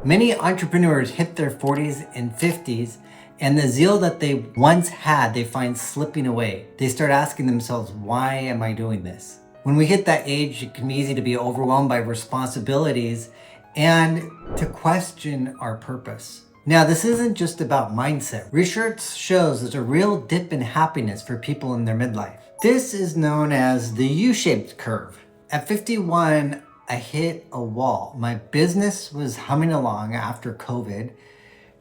Many entrepreneurs hit their 40s and 50s, and the zeal that they once had, they find slipping away. They start asking themselves, why am I doing this? When we hit that age, it can be easy to be overwhelmed by responsibilities and to question our purpose. Now, this isn't just about mindset. Research shows there's a real dip in happiness for people in their midlife. This is known as the U-shaped curve. At 51, I hit a wall. My business was humming along after COVID.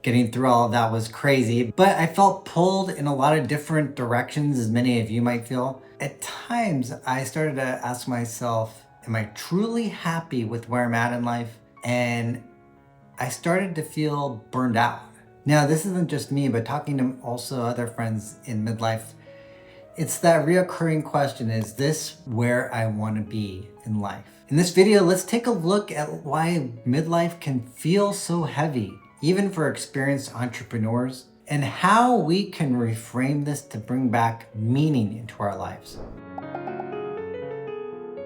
Getting through all of that was crazy, but I felt pulled in a lot of different directions, as many of you might feel. At times, I started to ask myself, am I truly happy with where I'm at in life? And I started to feel burned out. Now, this isn't just me, but talking to also other friends in midlife, it's that reoccurring question, is this where I want to be in life? In this video, let's take a look at why midlife can feel so heavy, even for experienced entrepreneurs, and how we can reframe this to bring back meaning into our lives.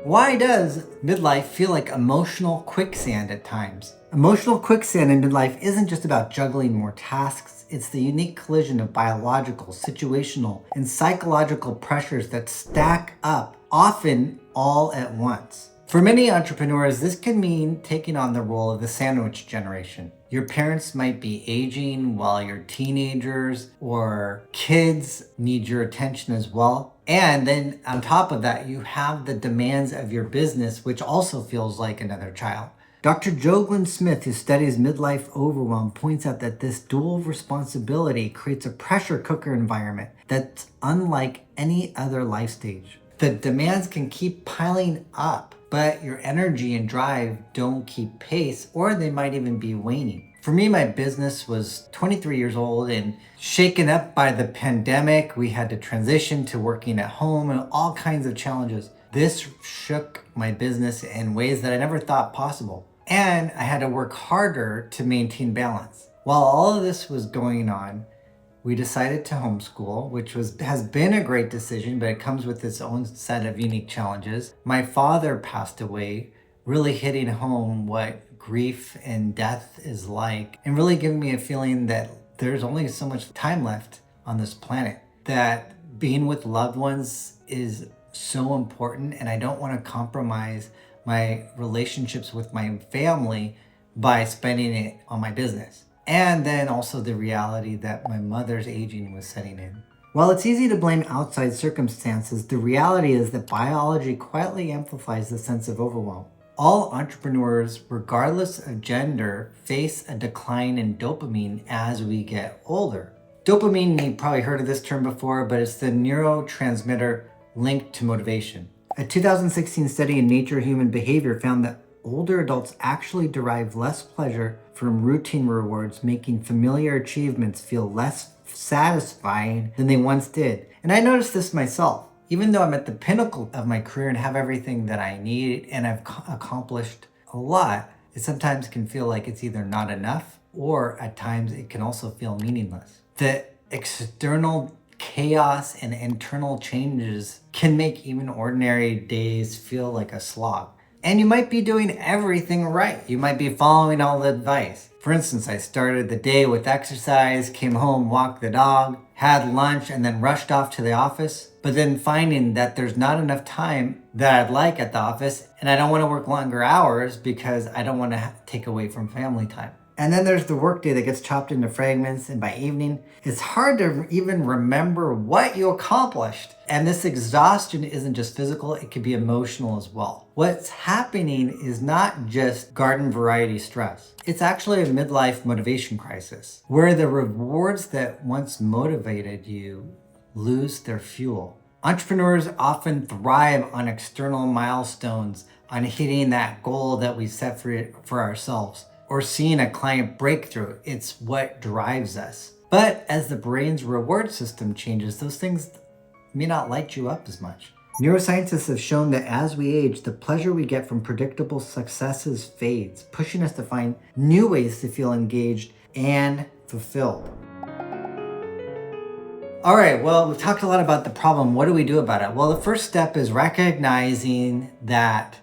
Why does midlife feel like emotional quicksand at times? Emotional quicksand in midlife isn't just about juggling more tasks. It's the unique collision of biological, situational, and psychological pressures that stack up, often all at once. For many entrepreneurs, this can mean taking on the role of the sandwich generation. Your parents might be aging while your teenagers or kids need your attention as well. And then on top of that, you have the demands of your business, which also feels like another child. Dr. Joglin Smith, who studies midlife overwhelm, points out that this dual responsibility creates a pressure cooker environment that's unlike any other life stage. The demands can keep piling up, but your energy and drive don't keep pace, or they might even be waning. For me, my business was 23 years old and shaken up by the pandemic. We had to transition to working at home and all kinds of challenges. This shook my business in ways that I never thought possible. And I had to work harder to maintain balance. While all of this was going on, we decided to homeschool, which has been a great decision, but it comes with its own set of unique challenges. My father passed away, really hitting home what grief and death is like, and really giving me a feeling that there's only so much time left on this planet, that being with loved ones is so important, and I don't want to compromise my relationships with my family by spending it on my business. And then also the reality that my mother's aging was setting in. While it's easy to blame outside circumstances, the reality is that biology quietly amplifies the sense of overwhelm. All entrepreneurs, regardless of gender, face a decline in dopamine as we get older. Dopamine, you've probably heard of this term before, but it's the neurotransmitter linked to motivation. A 2016 study in Nature Human Behavior found that older adults actually derive less pleasure from routine rewards, making familiar achievements feel less satisfying than they once did. And I noticed this myself. Even though I'm at the pinnacle of my career and have everything that I need and I've accomplished a lot, it sometimes can feel like it's either not enough, or at times it can also feel meaningless. The external chaos and internal changes can make even ordinary days feel like a slog. And you might be doing everything right. You might be following all the advice. For instance, I started the day with exercise, came home, walked the dog, had lunch, and then rushed off to the office. But then finding that there's not enough time that I'd like at the office, and I don't want to work longer hours because I don't want to take away from family time. And then there's the workday that gets chopped into fragments, and by evening, it's hard to even remember what you accomplished. And this exhaustion isn't just physical, it can be emotional as well. What's happening is not just garden variety stress. It's actually a midlife motivation crisis, where the rewards that once motivated you lose their fuel. Entrepreneurs often thrive on external milestones, on hitting that goal that we set for ourselves, or seeing a client breakthrough. It's what drives us. But as the brain's reward system changes, those things may not light you up as much. Neuroscientists have shown that as we age, the pleasure we get from predictable successes fades, pushing us to find new ways to feel engaged and fulfilled. All right, well, we've talked a lot about the problem. What do we do about it? Well, the first step is recognizing that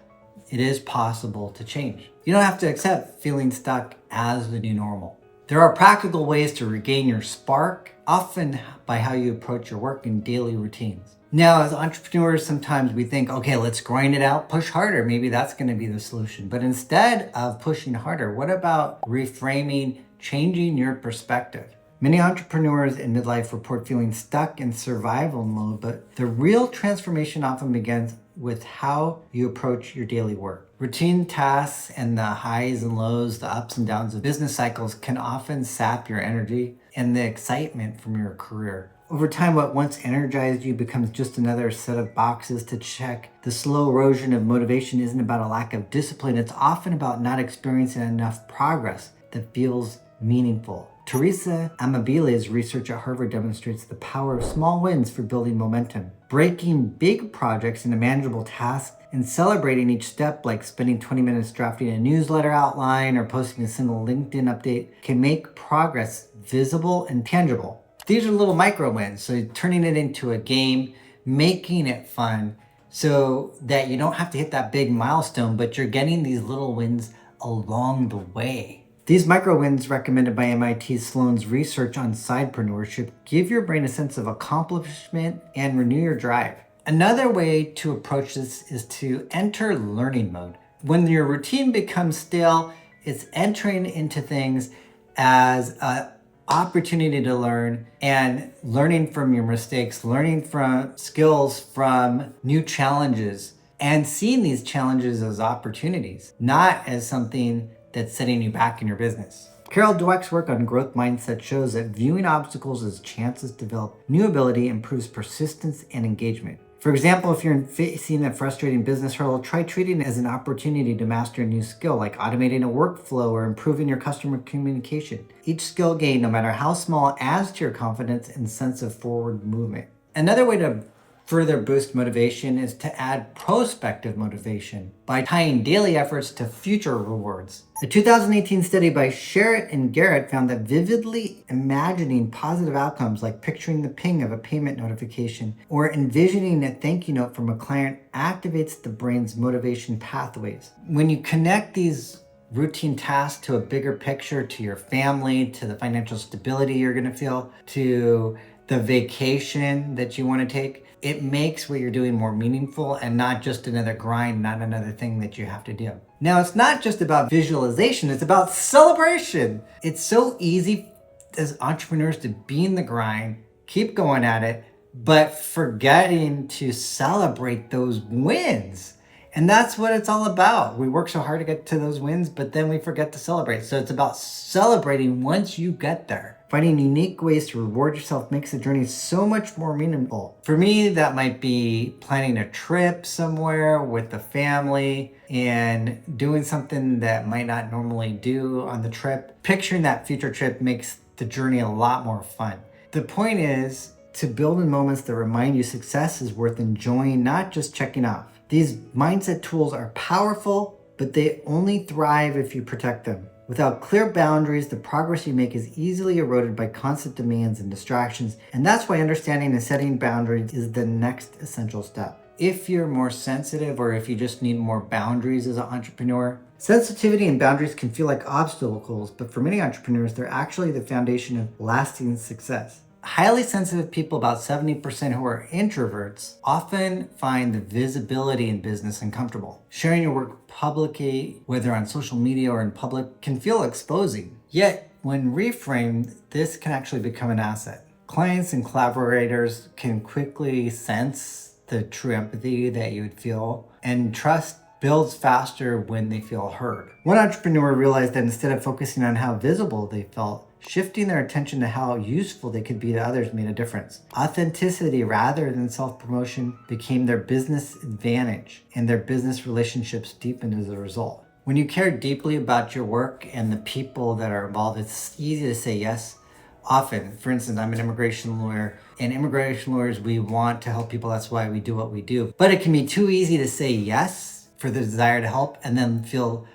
it is possible to change. You don't have to accept feeling stuck as the new normal. There are practical ways to regain your spark, often by how you approach your work and daily routines. Now, as entrepreneurs, sometimes we think, okay, let's grind it out, push harder. Maybe that's going to be the solution. But instead of pushing harder, what about reframing, changing your perspective? Many entrepreneurs in midlife report feeling stuck in survival mode, but the real transformation often begins with how you approach your daily work. Routine tasks and the highs and lows, the ups and downs of business cycles can often sap your energy and the excitement from your career. Over time, what once energized you becomes just another set of boxes to check. The slow erosion of motivation isn't about a lack of discipline. It's often about not experiencing enough progress that feels meaningful. Teresa Amabile's research at Harvard demonstrates the power of small wins for building momentum. Breaking big projects into manageable tasks and celebrating each step, like spending 20 minutes drafting a newsletter outline or posting a single LinkedIn update, can make progress visible and tangible. These are little micro wins, so turning it into a game, making it fun so that you don't have to hit that big milestone, but you're getting these little wins along the way. These micro wins recommended by MIT Sloan's research on sidepreneurship give your brain a sense of accomplishment and renew your drive. Another way to approach this is to enter learning mode. When your routine becomes stale, it's entering into things as an opportunity to learn and learning from your mistakes, learning from skills from new challenges, and seeing these challenges as opportunities, not as something that's setting you back in your business. Carol Dweck's work on growth mindset shows that viewing obstacles as chances to develop new ability improves persistence and engagement. For example, if you're facing a frustrating business hurdle, try treating it as an opportunity to master a new skill, like automating a workflow or improving your customer communication. Each skill gain, no matter how small, adds to your confidence and sense of forward movement. Another way to further boost motivation is to add prospective motivation by tying daily efforts to future rewards. A 2018 study by Sherritt and Garrett found that vividly imagining positive outcomes, like picturing the ping of a payment notification or envisioning a thank you note from a client, activates the brain's motivation pathways. When you connect these routine tasks to a bigger picture, to your family, to the financial stability you're going to feel, to the vacation that you want to take, it makes what you're doing more meaningful and not just another grind, not another thing that you have to do. Now, it's not just about visualization, it's about celebration. It's so easy as entrepreneurs to be in the grind, keep going at it, but forgetting to celebrate those wins. And that's what it's all about. We work so hard to get to those wins, but then we forget to celebrate. So it's about celebrating once you get there. Finding unique ways to reward yourself makes the journey so much more meaningful. For me, that might be planning a trip somewhere with the family and doing something that might not normally do on the trip. Picturing that future trip makes the journey a lot more fun. The point is to build in moments that remind you success is worth enjoying, not just checking off. These mindset tools are powerful, but they only thrive if you protect them. Without clear boundaries, the progress you make is easily eroded by constant demands and distractions, and that's why understanding and setting boundaries is the next essential step. If you're more sensitive or if you just need more boundaries as an entrepreneur, sensitivity and boundaries can feel like obstacles, but for many entrepreneurs, they're actually the foundation of lasting success. Highly sensitive people, about 70% who are introverts, often find the visibility in business uncomfortable. Sharing your work publicly, whether on social media or in public, can feel exposing. Yet, when reframed, this can actually become an asset. Clients and collaborators can quickly sense the true empathy that you would feel, and trust builds faster when they feel heard. One entrepreneur realized that instead of focusing on how visible they felt, shifting their attention to how useful they could be to others made a difference. Authenticity rather than self-promotion became their business advantage, and their business relationships deepened as a result. When you care deeply about your work and the people that are involved, it's easy to say yes. Often, for instance, I'm an immigration lawyer, and immigration lawyers, we want to help people. That's why we do what we do. But it can be too easy to say yes for the desire to help and then feel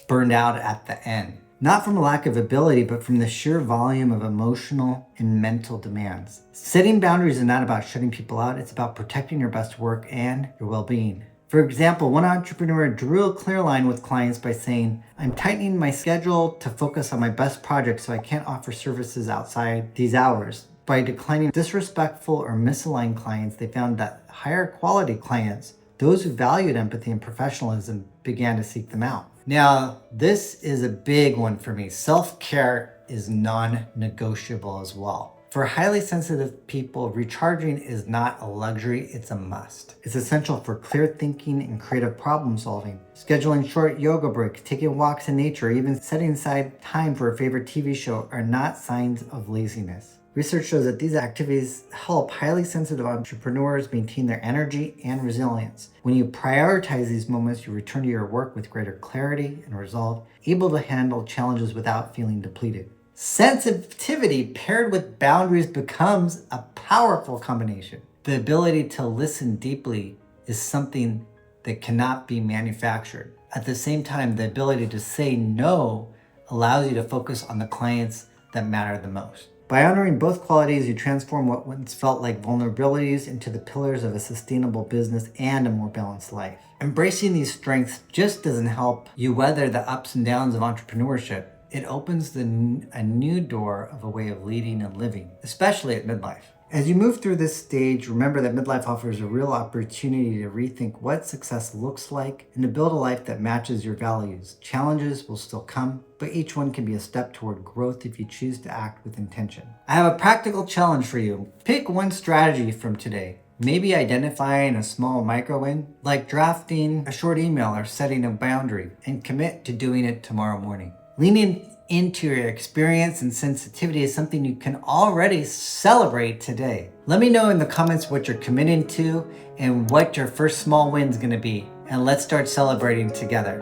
burned out at the end. Not from a lack of ability, but from the sheer volume of emotional and mental demands. Setting boundaries is not about shutting people out, it's about protecting your best work and your well-being. For example, one entrepreneur drew a clear line with clients by saying, I'm tightening my schedule to focus on my best projects so I can't offer services outside these hours. By declining disrespectful or misaligned clients, they found that higher quality clients, those who valued empathy and professionalism, began to seek them out. Now, this is a big one for me. Self-care is non-negotiable as well. For highly sensitive people, recharging is not a luxury, it's a must. It's essential for clear thinking and creative problem solving. Scheduling short yoga breaks, taking walks in nature, even setting aside time for a favorite TV show are not signs of laziness. Research shows that these activities help highly sensitive entrepreneurs maintain their energy and resilience. When you prioritize these moments, you return to your work with greater clarity and resolve, able to handle challenges without feeling depleted. Sensitivity paired with boundaries becomes a powerful combination. The ability to listen deeply is something that cannot be manufactured. At the same time, the ability to say no allows you to focus on the clients that matter the most. By honoring both qualities, you transform what once felt like vulnerabilities into the pillars of a sustainable business and a more balanced life. Embracing these strengths just doesn't help you weather the ups and downs of entrepreneurship. It opens a new door of a way of leading and living, especially at midlife. As you move through this stage, remember that midlife offers a real opportunity to rethink what success looks like and to build a life that matches your values. Challenges will still come, but each one can be a step toward growth if you choose to act with intention. I have a practical challenge for you. Pick one strategy from today. Maybe identifying a small micro win, like drafting a short email or setting a boundary, and commit to doing it tomorrow morning. Leaning into your experience and sensitivity is something you can already celebrate today. Let me know in the comments what you're committing to and what your first small win is going to be. And let's start celebrating together.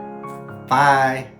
Bye.